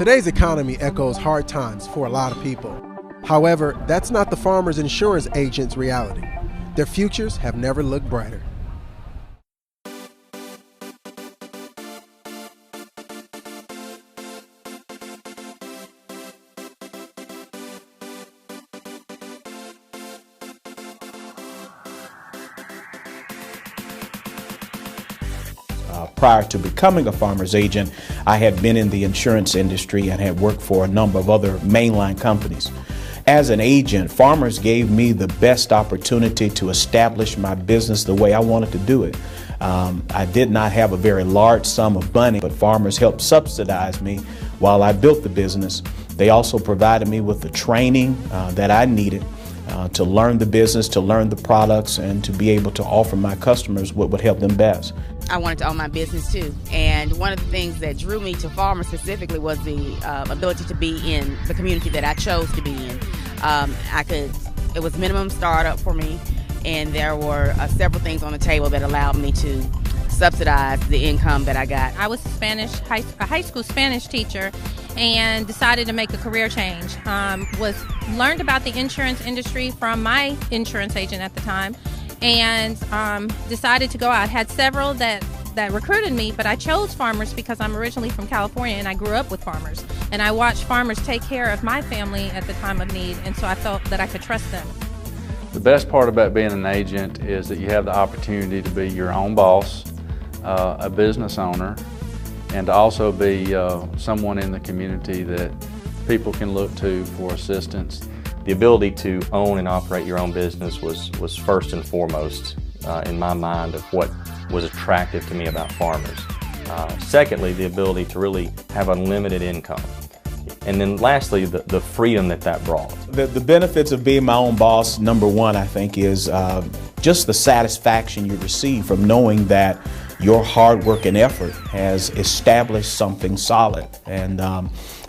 Today's economy echoes hard times for a lot of people. However, that's not the Farmers Insurance agents' reality. Their futures have never looked brighter. Prior to becoming a farmer's agent, I had been in the insurance industry and had worked for a number of other mainline companies. As an agent, Farmers gave me the best opportunity to establish my business the way I wanted to do it. I did not have a very large sum of money, but Farmers helped subsidize me while I built the business. They also provided me with the training that I needed to learn the business, to learn the products, and to be able to offer my customers what would help them best. I wanted to own my business too, and one of the things that drew me to Farmers specifically was the ability to be in the community that I chose to be in. It was minimum startup for me, and there were several things on the table that allowed me to subsidize the income that I got. I was a high school Spanish teacher and decided to make a career change. Learned about the insurance industry from my insurance agent at the time, and decided to go out. Had several that recruited me, but I chose Farmers because I'm originally from California and I grew up with farmers. And I watched farmers take care of my family at the time of need, and so I felt that I could trust them. The best part about being an agent is that you have the opportunity to be your own boss, a business owner, and to also be someone in the community that people can look to for assistance. The ability to own and operate your own business was first and foremost in my mind of what was attractive to me about Farmers. Secondly, the ability to really have unlimited income. And then lastly, the freedom that brought. The benefits of being my own boss, number one, I think, is just the satisfaction you receive from knowing that your hard work and effort has established something solid and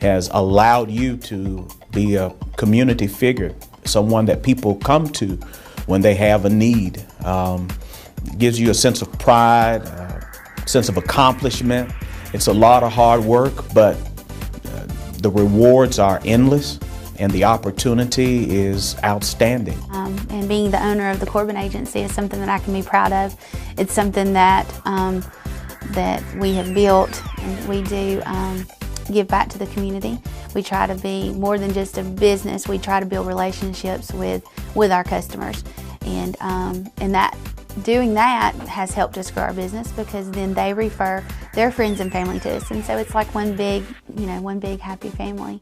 has allowed you to be a community figure, someone that people come to when they have a need. Gives you a sense of pride, a sense of accomplishment. It's a lot of hard work, but the rewards are endless and the opportunity is outstanding. And being the owner of the Corbin Agency is something that I can be proud of. It's something that that we have built, and we do give back to the community. We try to be more than just a business. We try to build relationships with our customers, and that doing that has helped us grow our business, because then they refer their friends and family to us, and so it's like one big happy family.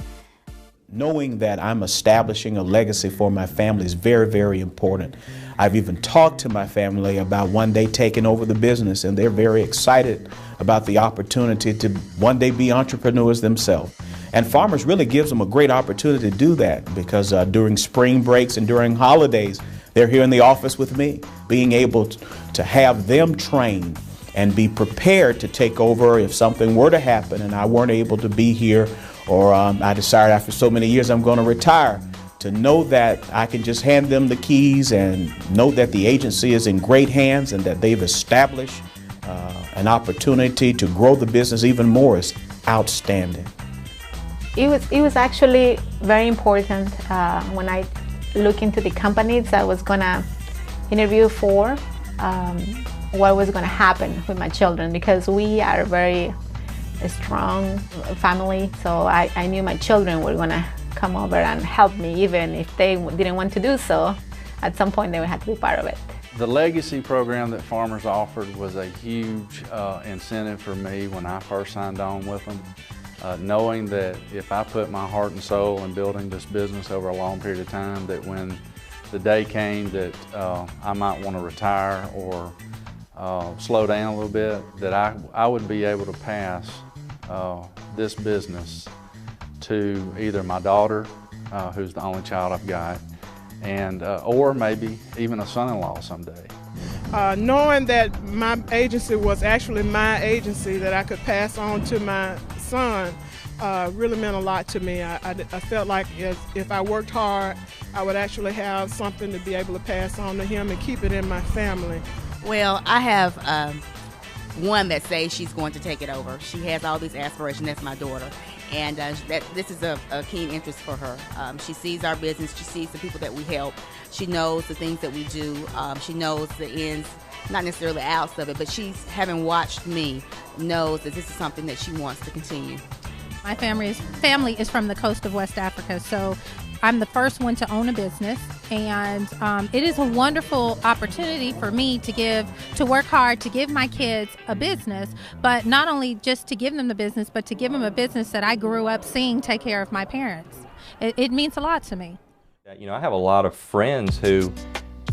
Knowing that I'm establishing a legacy for my family is very, very important. I've even talked to my family about one day taking over the business, and they're very excited about the opportunity to one day be entrepreneurs themselves. And Farmers really gives them a great opportunity to do that, because during spring breaks and during holidays, they're here in the office with me, being able to have them trained and be prepared to take over if something were to happen and I weren't able to be here, or I decided after so many years I'm going to retire, to know that I can just hand them the keys and know that the agency is in great hands and that they've established an opportunity to grow the business even more is outstanding. It was actually very important when I looked into the companies I was going to interview for, what was going to happen with my children, because we are a very strong family, so I knew my children were going to come over and help me, even if they didn't want to do so. At some point they would have to be part of it. The legacy program that Farmers offered was a huge incentive for me when I first signed on with them. Knowing that if I put my heart and soul in building this business over a long period of time, that when the day came that I might want to retire or slow down a little bit, that I would be able to pass this business to either my daughter, who's the only child I've got, and or maybe even a son-in-law someday. Knowing that my agency was actually my agency that I could pass on to my son really meant a lot to me. I felt like if I worked hard, I would actually have something to be able to pass on to him and keep it in my family. Well, I have one that says she's going to take it over. She has all these aspirations. That's my daughter. and this is a keen interest for her. She sees our business. She sees the people that we help. She knows the things that we do. She knows the ins, not necessarily outs of it, but she's, having watched me, knows that this is something that she wants to continue. My family is from the coast of West Africa, so I'm the first one to own a business, and it is a wonderful opportunity for me to work hard to give my kids a business, but not only just to give them the business, but to give them a business that I grew up seeing take care of my parents. It means a lot to me. You know, I have a lot of friends who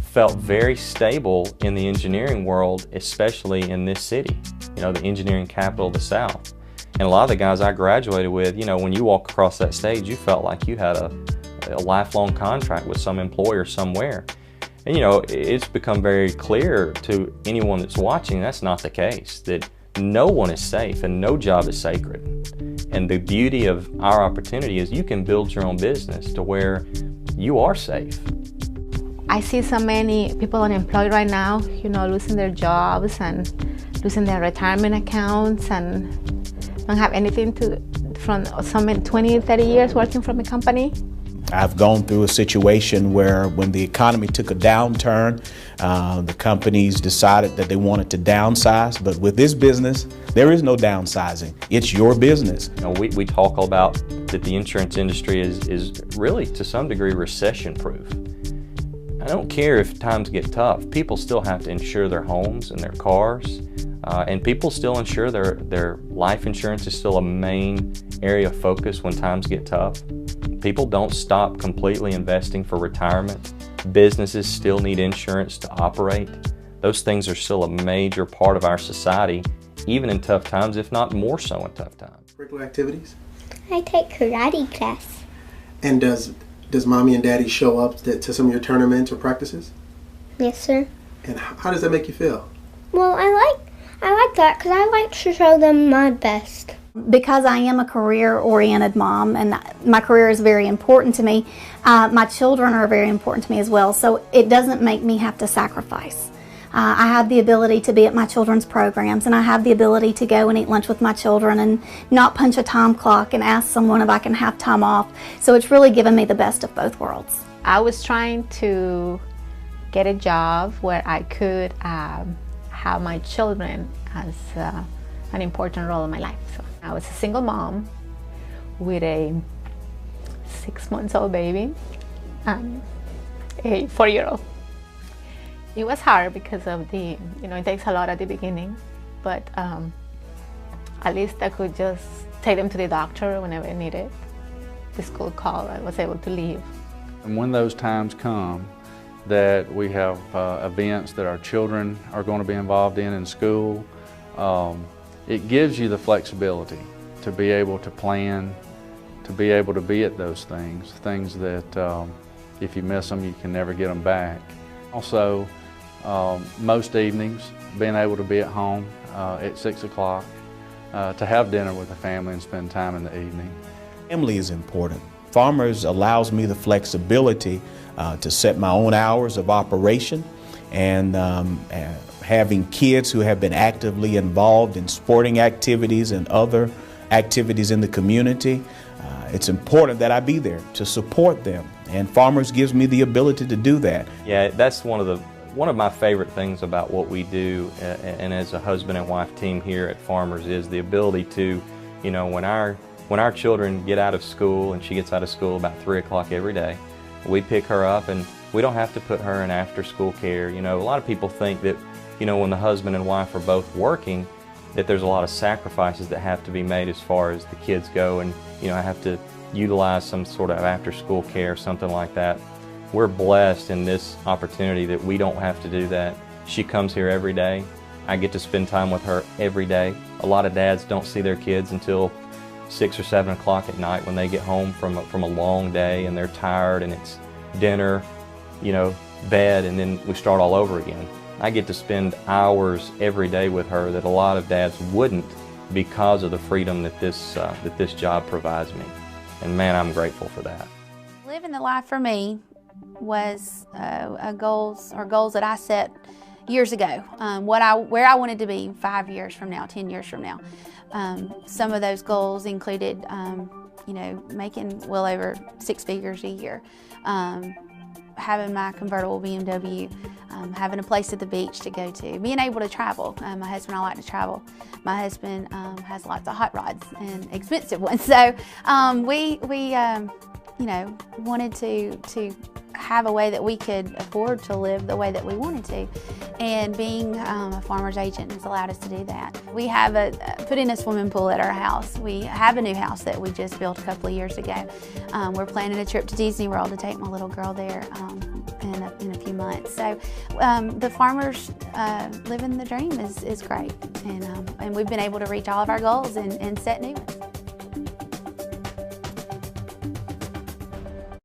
felt very stable in the engineering world, especially in this city, you know, the engineering capital of the South. And a lot of the guys I graduated with, you know, when you walk across that stage, you felt like you had a lifelong contract with some employer somewhere. And you know, it's become very clear to anyone that's watching that's not the case, that no one is safe and no job is sacred. And the beauty of our opportunity is you can build your own business to where you are safe. I see so many people unemployed right now, you know, losing their jobs and losing their retirement accounts and don't have anything from some 20, 30 years working from a company. I've gone through a situation where when the economy took a downturn, the companies decided that they wanted to downsize, but with this business, there is no downsizing. It's your business. You know, we talk about that the insurance industry is really to some degree recession-proof. I don't care if times get tough, people still have to insure their homes and their cars, and people still insure their life insurance is still a main area of focus when times get tough. People don't stop completely investing for retirement. Businesses still need insurance to operate. Those things are still a major part of our society, even in tough times, if not more so in tough times. Curricular activities? I take karate class. And does mommy and daddy show up to some of your tournaments or practices? Yes, sir. And how does that make you feel? Well, I like that because I like to show them my best. Because I am a career-oriented mom and my career is very important to me, my children are very important to me as well, so it doesn't make me have to sacrifice. I have the ability to be at my children's programs, and I have the ability to go and eat lunch with my children and not punch a time clock and ask someone if I can have time off. So it's really given me the best of both worlds. I was trying to get a job where I could have my children as an important role in my life. So I was a single mom with a 6-month-old baby and a 4-year-old. It was hard because of it takes a lot at the beginning, but at least I could just take them to the doctor whenever I needed. The school called, I was able to leave. And when those times come that we have events that our children are going to be involved in school, it gives you the flexibility to be able to plan, to be able to be at those things that if you miss them, you can never get them back. Also, most evenings, being able to be at home at 6 o'clock, to have dinner with the family and spend time in the evening. Family is important. Farmers allows me the flexibility to set my own hours of operation, and having kids who have been actively involved in sporting activities and other activities in the community, it's important that I be there to support them, and Farmers gives me the ability to do that. Yeah, that's one of my favorite things about what we do, and as a husband and wife team here at Farmers, is the ability to, you know, when our children get out of school, and she gets out of school about 3 o'clock every day, we pick her up, and we don't have to put her in after-school care. You know, a lot of people think that, you know, when the husband and wife are both working, that there's a lot of sacrifices that have to be made as far as the kids go, and, you know, I have to utilize some sort of after-school care, something like that. We're blessed in this opportunity that we don't have to do that. She comes here every day. I get to spend time with her every day. A lot of dads don't see their kids until 6 or 7 o'clock at night when they get home from a long day and they're tired, and it's dinner, you know, bed, and then we start all over again. I get to spend hours every day with her that a lot of dads wouldn't, because of the freedom that this job provides me. And man, I'm grateful for that. Living the life for me was goals that I set years ago, where I wanted to be 5 years from now, 10 years from now. Some of those goals included, you know, making well over 6 figures a year, having my convertible BMW, having a place at the beach to go to, being able to travel. My husband and I like to travel. My husband has lots of hot rods and expensive ones, so we you know, wanted to have a way that we could afford to live the way that we wanted to, and being a farmer's agent has allowed us to do that. We have put in a swimming pool at our house. We have a new house that we just built a couple of years ago. We're planning a trip to Disney World to take my little girl there in a few months. So the farmers living the dream is great, and we've been able to reach all of our goals and set new ones.